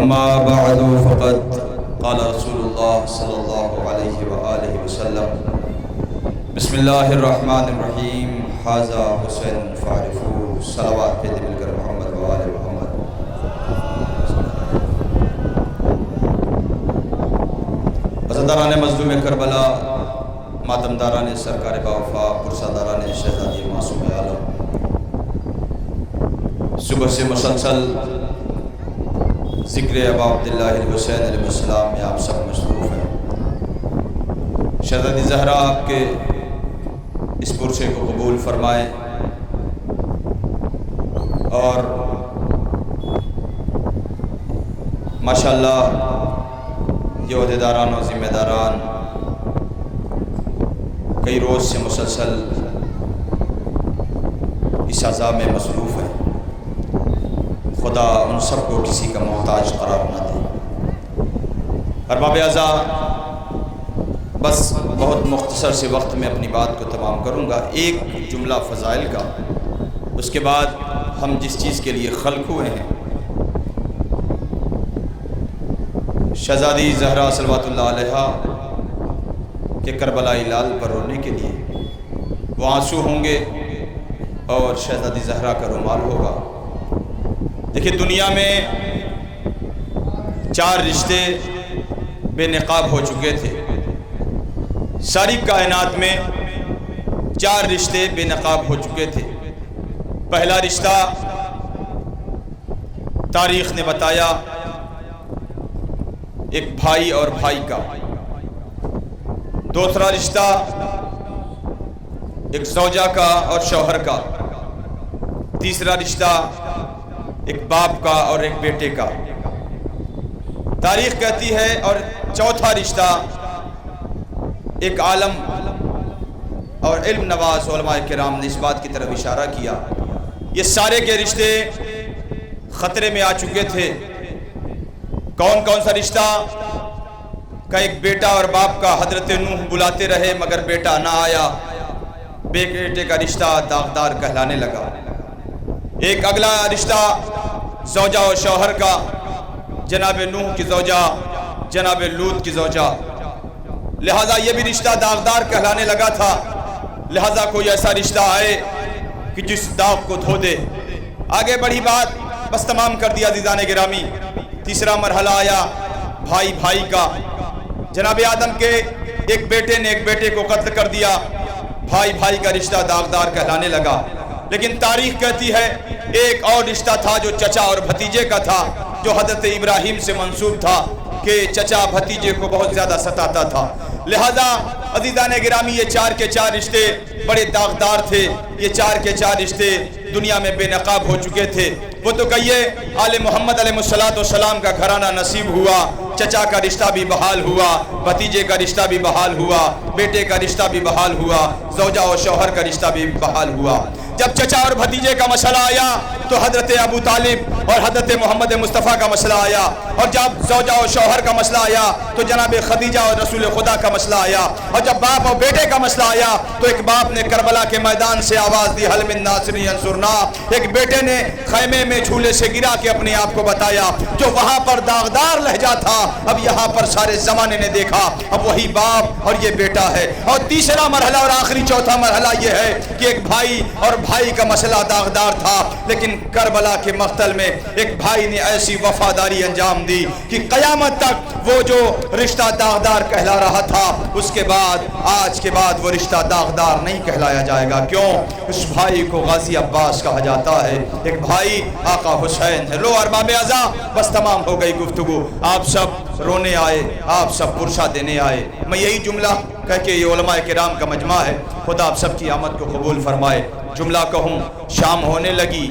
اما بعد فقد قال رسول اللہ صلی اللہ علیہ وآلہ وسلم بسم اللہ الرحمن الرحیم ھذا حسین فاعرفوہ صلوات پہ مل کر محمد وآل محمد۔ عزاداران مظلوم کربلا، ماتمداران سرکار باوفا، پرساداران شہزادی معصوم عالم، صبح سے مسلسل ذکر ابا عبداللہ الحسین علیہ السلام میں آپ سب مصروف ہیں۔ شہزادی زہرا آپ کے اس پرسے کو قبول فرمائیں اور ماشاءاللہ یہ عہدیداران و ذمہ داران کئی روز سے مسلسل اس عزا میں مصروف ہیں۔ خدا ان سب کو کسی کا محتاج قرار نہ دے۔ ارباب عزا، بس بہت مختصر سے وقت میں اپنی بات کو تمام کروں گا، ایک جملہ فضائل کا، اس کے بعد ہم جس چیز کے لیے خلق ہوئے ہیں۔ شہزادی زہرا صلوات اللہ علیہا کے کربلائی لال پر رونے کے لیے وہ آنسو ہوں گے اور شہزادی زہرا کا رومال ہوگا۔ دیکھیں، دنیا میں 4 رشتے بے نقاب ہو چکے تھے۔ ساری کائنات میں 4 رشتے بے نقاب ہو چکے تھے۔ پہلا رشتہ تاریخ نے بتایا ایک بھائی اور بھائی کا، دوسرا رشتہ ایک زوجہ کا اور شوہر کا، تیسرا رشتہ ایک باپ کا اور ایک بیٹے کا، تاریخ کہتی ہے، اور چوتھا رشتہ ایک عالم اور علم نواز علماء کرام نے اس بات کی طرف اشارہ کیا، یہ سارے کے رشتے خطرے میں آ چکے تھے۔ کون کون سا رشتہ؟ کا ایک بیٹا اور باپ کا، حضرت نوح بلاتے رہے مگر بیٹا نہ آیا، بیٹے کا رشتہ داغدار کہلانے لگا۔ ایک اگلا رشتہ زوجہ اور شوہر کا، جناب نوح کی زوجہ، جناب لوط کی زوجہ، لہذا یہ بھی رشتہ داغدار کہلانے لگا تھا۔ لہذا کوئی ایسا رشتہ آئے کہ جس داغ کو دھو دے۔ آگے بڑھی بات، بس تمام کر دیا عزیزان گرامی۔ تیسرا مرحلہ آیا بھائی بھائی کا۔ جناب آدم کے ایک بیٹے نے ایک بیٹے کو قتل کر دیا، بھائی بھائی کا رشتہ داغدار کہلانے لگا۔ لیکن تاریخ کہتی ہے ایک اور رشتہ تھا جو چچا اور بھتیجے کا تھا، جو حضرت ابراہیم سے منسوب تھا کہ چچا بھتیجے کو بہت زیادہ ستاتا تھا۔ لہذا عزیزان گرامی، یہ 4 کے 4 رشتے بڑے داغدار تھے۔ یہ 4 کے 4 رشتے دنیا میں بے نقاب ہو چکے تھے۔ وہ تو کہیے آل محمد علیہ السلام کا گھرانہ نصیب ہوا، چچا کا رشتہ بھی بحال ہوا، بھتیجے کا رشتہ بھی بحال ہوا، بیٹے کا رشتہ بھی بحال ہوا، زوجہ اور شوہر کا رشتہ بھی بحال ہوا۔ جب چچا اور بھتیجے کا مسئلہ آیا تو حضرت ابو طالب اور حضرت محمد مصطفیٰ کا مسئلہ آیا، اور جب زوجہ اور شوہر کا مسئلہ آیا تو جناب خدیجہ اور رسول خدا کا مسئلہ آیا، اور جب باپ اور بیٹے کا مسئلہ آیا تو ایک باپ نے کربلا کے میدان سے آواز دی حل من ناصر ینصرنا، ایک بیٹے نے خیمے میں جھولے سے گرا کے اپنے آپ کو بتایا۔ جو وہاں پر داغدار لہجہ تھا اب یہاں پر سارے زمانے نے دیکھا، اب وہی باپ اور یہ بیٹا ہے۔ اور تیسرا مرحلہ اور آخری چوتھا مرحلہ یہ ہے کہ ایک بھائی اور بھائی کا مسئلہ داغدار تھا، لیکن کربلا کے مقتل میں ایک بھائی نے ایسی وفاداری انجام دی کہ قیامت تک وہ جو رشتہ داغدار کہلا رہا تھا، اس کے بعد آج کے بعد وہ رشتہ داغدار نہیں کہلایا جائے گا۔ کیوں؟ اس بھائی کو غازی عباس کہا جاتا ہے، ایک بھائی آقا حسین ہے۔ لو ارباب اعضاء، بس تمام ہو گئی گفتگو۔ آپ سب رونے آئے، آپ سب پرسہ دینے آئے۔ میں یہی جملہ کہہ کے، یہ علماء کرام کا مجمع ہے، خدا آپ سب کی آمد کو قبول فرمائے، جملہ کہوں۔ شام ہونے لگی،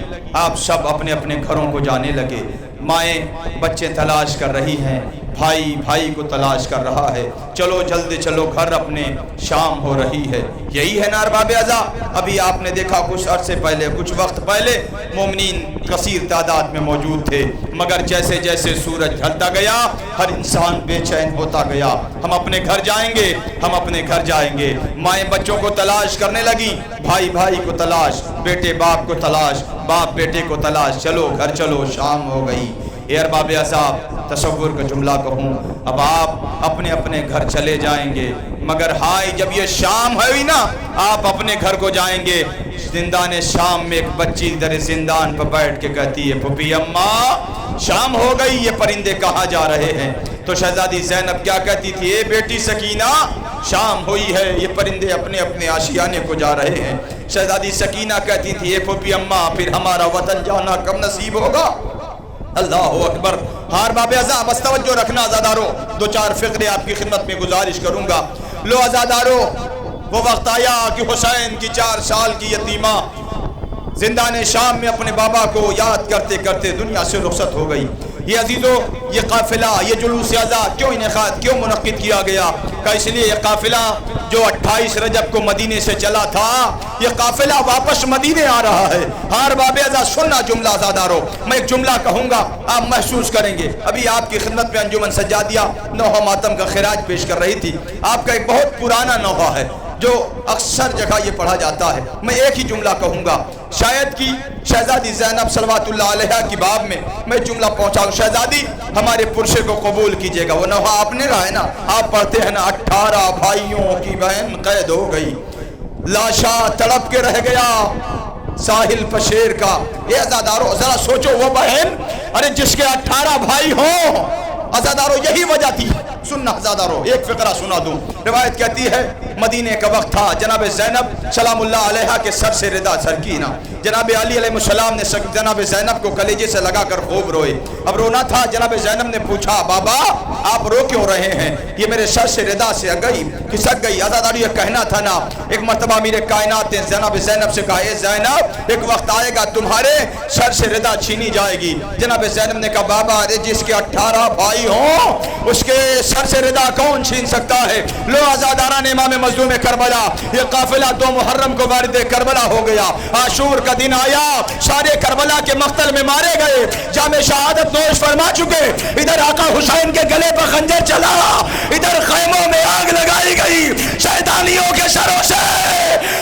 آپ سب اپنے اپنے گھروں کو جانے لگے، مائیں بچے تلاش کر رہی ہیں، بھائی بھائی کو تلاش کر رہا ہے، چلو جلدی چلو گھر اپنے، شام ہو رہی ہے۔ یہی ہے نا ارباب اعضاء؟ ابھی آپ نے دیکھا کچھ عرصے پہلے، کچھ وقت پہلے مومنین کثیر تعداد میں موجود تھے، مگر جیسے جیسے سورج ڈھلتا گیا ہر انسان بے چین ہوتا گیا۔ ہم اپنے گھر جائیں گے، ہم اپنے گھر جائیں گے۔ مائیں بچوں کو تلاش کرنے لگی، بھائی بھائی کو تلاش، بیٹے باپ کو تلاش، باپ بیٹے کو تلاش، چلو گھر چلو، شام ہو گئی۔ اے ارباب اعضاء، تصور کا جملہ کہوں، اب آپ اپنے اپنے گھر چلے جائیں گے، مگر ہائے جب یہ شام ہوئی نا آپ اپنے گھر کو جائیں گے، زندان شام میں ایک بچی در زندان پر بیٹھ کے کہتی ہے پھپھی اماں شام ہو گئی، یہ پرندے کہاں جا رہے ہیں؟ تو شہزادی زینب کیا کہتی تھی؟ اے بیٹی سکینہ شام ہوئی ہے، یہ پرندے اپنے اپنے آشیانے کو جا رہے ہیں۔ شہزادی سکینہ کہتی تھی اے پھپھی اماں پھر ہمارا وطن جانا کب نصیب ہوگا؟ اللہ اکبر۔ ہار باب ازاں بس توجہ رکھنا عزادارو، دو چار فقرے آپ کی خدمت میں گزارش کروں گا۔ لو عزادارو، وہ وقت آیا کہ حسین کی 4 سال کی یتیمہ زندان شام میں اپنے بابا کو یاد کرتے کرتے دنیا سے رخصت ہو گئی۔ یہ عزیزو یہ قافلہ، یہ جلوس عزا کیوں انعقاد کیوں منعقد کیا گیا؟ کہ اس لیے یہ قافلہ جو 28 رجب کو مدینے سے چلا تھا، یہ قافلہ واپس مدینے آ رہا ہے۔ ہار باب ازا سننا جملہ عزادارو، میں ایک جملہ کہوں گا آپ محسوس کریں گے۔ ابھی آپ کی خدمت میں انجمن سجادیہ نوحہ ماتم کا خراج پیش کر رہی تھی۔ آپ کا ایک بہت پرانا نوحہ ہے جو اکثر جگہ یہ پڑھا جاتا ہے۔ میں ایک ہی جملہ کہوں گا، شاید کی شہزادی زینب صلوات اللہ علیہ کی باب میں جملہ پہنچاؤں، شہزادی ہمارے پرشے کو قبول کیجئے گا۔ وہ نوحہ آپ نے کہا ہے نا، آپ پڑھتے ہیں نا 18 بھائیوں کی بہن قید ہو گئی، لاشا تڑپ کے رہ گیا ساحل پشیر کا۔ اے عزادارو ذرا سوچو، وہ بہن ارے جس کے 18 بھائی ہوں، عزادارو یہی وجہ تھی۔ سننا عزادارو ایک فقرہ سنا دوں۔ روایت کہتی ہے مدینے کا وقت تھا، جناب زینب سلام اللہ علیہ کے سر سے ردا سر کی نا، جناب علی علیہ السلام نے جناب زینب کو کلیجے سے لگا کر خوب روئے۔ اب رونا تھا، جناب زینب نے پوچھا بابا آپ رو کیوں رہے ہیں؟ یہ میرے سر سے ردا سے گئی کھسک گئی۔ عزادارو یہ کہنا تھا نا، ایک مرتبہ میرے کائنات نے جناب زینب سے کہا اے زینب ایک وقت آئے گا تمہارے سر سے ردا چھینی جائے گی۔ جناب زینب نے کہا بابا ارے جس کے 18 بھائی ہوں اس کے سر سے ردا کون چھین سکتا ہے؟ لو عزاداران امام مظلوم کربلا، یہ قافلہ 2 محرم کو وارد کربلا ہو گیا۔ عاشور کا دن آیا، سارے کربلا کے مقتل میں مارے گئے، جام شہادت نوش فرما چکے۔ ادھر آقا حسین کے گلے پر خنجر چلا، ادھر خیموں میں آگ لگائی گئی، شیطانیوں کے سروں سے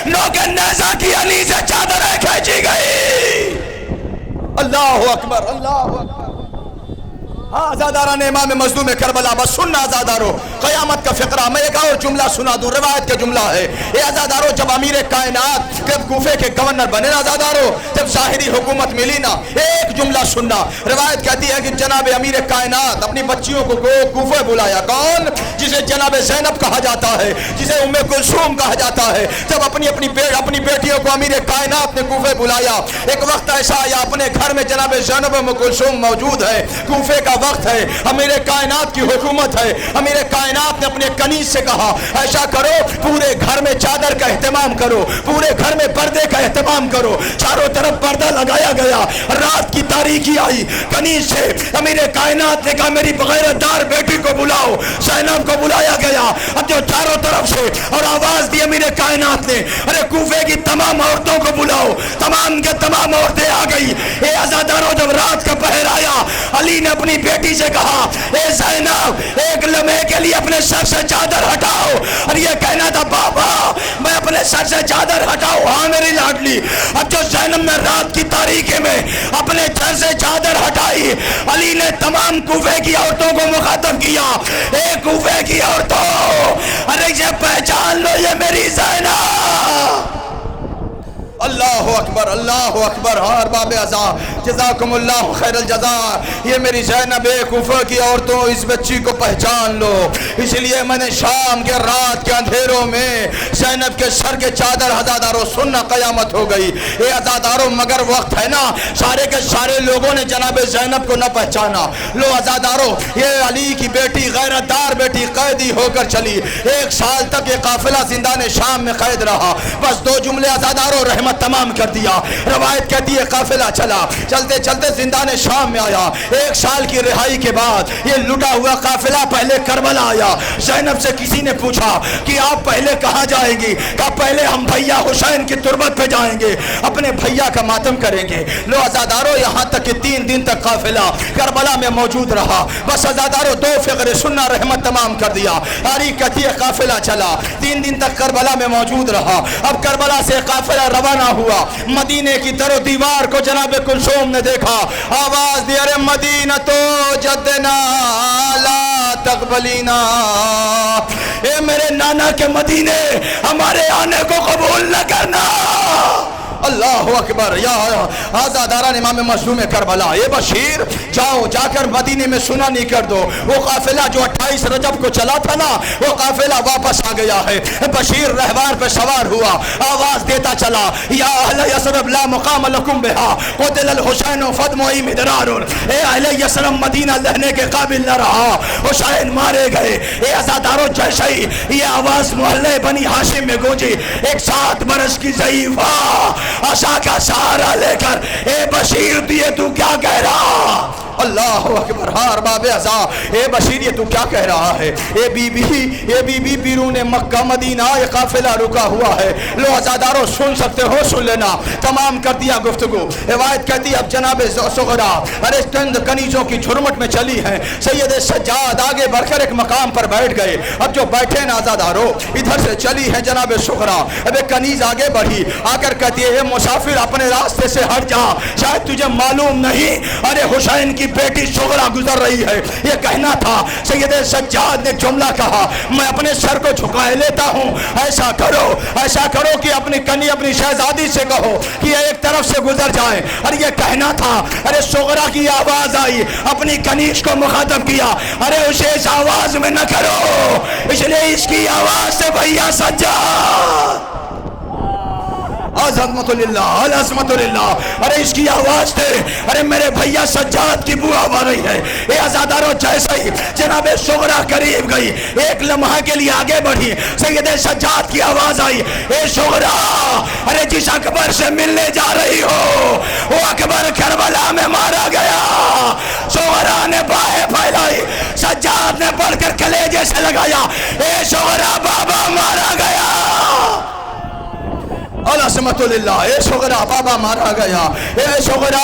نوک نیزہ کی علی سے چادریں کھینچی گئی۔ اللہ اکبر اللہ اکبر۔ ہاں عزاداران امام مظلوم کربلا بس سننا عزادارو، قیامت کا فقرہ۔ میں ایک اور جملہ سنا دوں، روایت کا جملہ ہے۔ اے عزادارو جب امیر کائنات جب کوفے کے گورنر بنے نا عزادارو، جب ظاہری حکومت ملی نا، ایک جملہ سننا۔ روایت کہتی ہے کہ جناب امیر کائنات اپنی بچیوں کو کوفے بلایا، کون؟ جسے جناب زینب کہا جاتا ہے، جسے ام کلثوم کہا جاتا ہے۔ جب اپنی بیٹیوں کو امیر کائنات نے کوفے بلایا، ایک وقت ایسا آیا اپنے گھر میں جناب زینب ام کلثوم موجود ہے، کوفے کا وقت ہے، امیر کائنات کی حکومت ہے۔ امیر کائنات نے اپنے کنیز سے کہا ایسا کرو پورے گھر میں چادر کا اہتمام کرو، پورے گھر میں پردے کا اہتمام کرو۔ چاروں طرف پردہ لگایا گیا، رات کی تاریکی آئی، کنیز سے امیر کائنات نے کہا میری بغیرت دار بیٹی کو بلاؤ۔ زینب کو بلایا گیا، اب جو چاروں طرف سے اور آواز دی امیر کائنات نے ارے کوفے کی تمام عورتوں کو بلاؤ، تمام کے تمام عورتیں آ گئی۔ اے عزادارو جب رات کا پہر آیا، علی نے اپنی بیٹی سے کہا اے زینب ایک لمحے کے لیے اپنے سر سے چادر ہٹاؤ، اور یہ کہنا تھا بابا میں اپنے سر سے چادر ہٹاؤ۔ ہاں میری لاڈلی۔ اب جو زینب نے رات کی تاریکی میں اپنے سر سے چادر ہٹائی، علی نے تمام کوفے کی عورتوں کو مخاطب کیا، اے کوفے کی عورتوں ارے یہ پہچان لو یہ میری زینب۔ اللہ اکبر اللہ اکبر۔ ہار باب ازاں جزاکم اللہ خیر الجزا۔ یہ میری زینب کوفہ کی عورتوں اس بچی کو پہچان لو، اس لیے میں نے شام کے رات کے اندھیروں میں زینب کے سر کے چادر عزادارو سننا قیامت ہو گئی۔ اے عزادارو مگر وقت ہے نا، سارے کے سارے لوگوں نے جناب زینب کو نہ پہچانا۔ لو عزادارو یہ علی کی بیٹی غیرت دار بیٹی قیدی ہو کر چلی، 1 سال تک یہ قافلہ زندان شام میں قید رہا۔ بس 2 جملے عزادارو رحمت تمام کر دیا۔ روایت کہتی ہے قافلہ چلا، چلتے چلتے زندان شام میں آیا۔ 1 سال کی رہائی کے بعد یہ لٹا ہوا قافلہ پہلے کربلا آیا۔ زینب سے کسی نے پوچھا کہ آپ پہلے کہاں جائیں گی؟ کہا پہلے ہم بھیا حسین کی تربت پہ جائیں گے، اپنے بھیا کا ماتم کریں گے۔ لو عزادارو یہاں تک کہ 3 دن تک قافلہ کربلا میں موجود رہا۔ بس عزادارو 2 فقرے سننا رحمت تمام کر دیا۔ تاریخ کہتی ہے قافلہ چلا، 3 دن تک کربلا میں موجود رہا۔ اب کربلا سے قافلہ روانہ ہوا، مدینے کی در و دیوار کو جناب کلثوم نے دیکھا، آواز دی ارے مدینہ تو جدنا تقبلینا، اے میرے نانا کے مدینے ہمارے آنے کو قبول نہ کرنا۔ اللہ اکبر۔ یا عزاداران امام مظلوم کربلا، اے بشیر جاؤ جا کر مدینے میں سنا نہیں کر دو، وہ قافلہ جو 28 رجب کو چلا تھا نا وہ قافلہ واپس آ گیا ہے۔ بشیر رہبار پہ سوار ہوا، آواز دیتا چلا، یا اہل یثرب لا مقام لکم بہا قتل الحسین فدمعی مدرار، اے اہل یثرب مدینہ رہنے کے قابل نہ رہا، حسین مارے گئے۔ اے عزاداروں جیسے ہی یہ آواز محلے بنی ہاشم میں گونجی، ایک 7 برس کی ضعیفہ عصا کا سہارا لے کر، اے بشیر دیے تو کیا کہہ رہا؟ اللہ اکبر۔ ہار باب عزا، اے بشیر یہ تو کیا کہہ رہا ہے؟ اے بی بی بیرون مکہ مدینہ یہ قافلہ رکا ہوا ہے، لو عزاداروں سن سکتے ہو سن لینا۔ تمام کر دیا گفتگو۔ روایت کہتی اب جناب صغرا ارے چند کنیزوں کی جھرمٹ میں چلی ہیں، سید سجاد آگے بڑھ کر ایک مقام پر بیٹھ گئے۔ اب جو بیٹھے نا عزاداروں ادھر سے چلی ہیں جناب صغرا، اب ایک کنیز آگے بڑھی آ کر کہتی ہے مسافر اپنے راستے سے ہٹ جا، شاید تجھے معلوم نہیں ارے حسین کی بیٹی صغرا گزر رہی ہے۔ یہ کہنا تھا، سید سجاد نے جملہ کہا، میں اپنے سر کو جھکائے لیتا ہوں، ایسا کرو کہ اپنی کنی اپنی شہزادی سے کہو کہ ایک طرف سے گزر جائے۔ اور یہ کہنا تھا، ارے صغرا کی آواز آئی، اپنی کنیز کو مخاطب کیا، ارے اسے اس آواز میں نہ کرو، اس لیے اس کی آواز سے بھیا سجاد عظمت للہ العظمت للہ، ارے اس کی آواز تھے، ارے میرے بھیا سجاد کی بو آ رہی ہے۔ اے عزاداروں جیسے ہی جناب صغرا قریب گئی، ایک لمحہ کے لیے آگے بڑھی، سید سجاد کی آواز آئی، اے صغرا ارے جس اکبر سے ملنے جا رہی ہو وہ اکبر کربلا میں مارا گیا۔ صغرا نے باہیں پھیلائی، سجاد نے پڑھ کر کلیجے سے لگایا، اے صغرا بابا مارا گیا۔ العظمت للہ، اے صغرا بابا مارا گیا۔ اے صغرا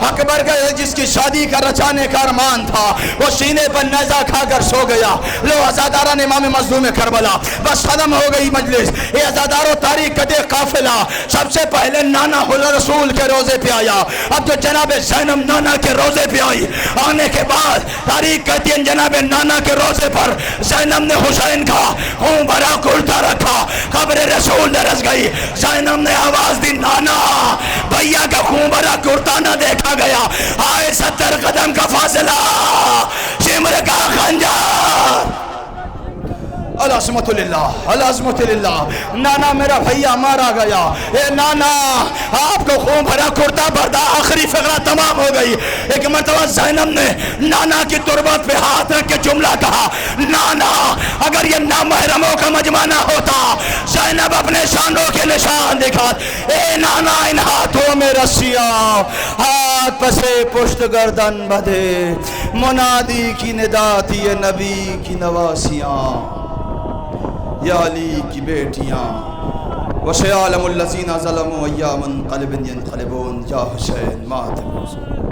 اکبر کا جس کی شادی کا رچانے کا ارمان تھا وہ سینے پر نیزہ کھا کر سو گیا۔ لو عزاداران امام مظلوم کربلا بس ختم ہو گئی مجلس۔ اے عزاداروں تاریخ کا دیکھ قافلہ سب سے پہلے نانا رسول کے روزے پہ آیا، اب جو جناب زینب نانا کے روزے پہ آئی، آنے کے بعد تاریخ کہتی ہے جناب نانا کے روزے پر زینب نے حسین کا خون بھرا کرتا رکھا، قبر رسول درس گئی، زینب نے آواز دی، نانا بھیا کا خون بھرا کرتا نہ دیکھا گیا، آئے 70 قدم کا فاصلہ، شمر کا خنجر۔ العظمت للہ العظمت للہ، نانا میرا بھیا مارا گیا۔ اے نانا آپ کو خون بھرا کرتا بردا، آخری فقرہ تمام ہو گئی۔ ایک مرتبہ زینب نے نانا کی تربت پہ ہاتھ رکھ کے جملہ کہا، نانا اگر یہ نامحرموں کا مجمع نہ ہوتا، زینب اپنے شانوں کے نشان دکھات، اے نانا ان ہاتھوں میں رسیاں، ہاتھ پسے پشت گردن بدھے، منادی کی ندا تھی نبی کی نواسیاں، یا علی کی بیٹیاں، وسيعلم الذين ظلموا أيّ منقلب ينقلبون، یا حسین ماتم۔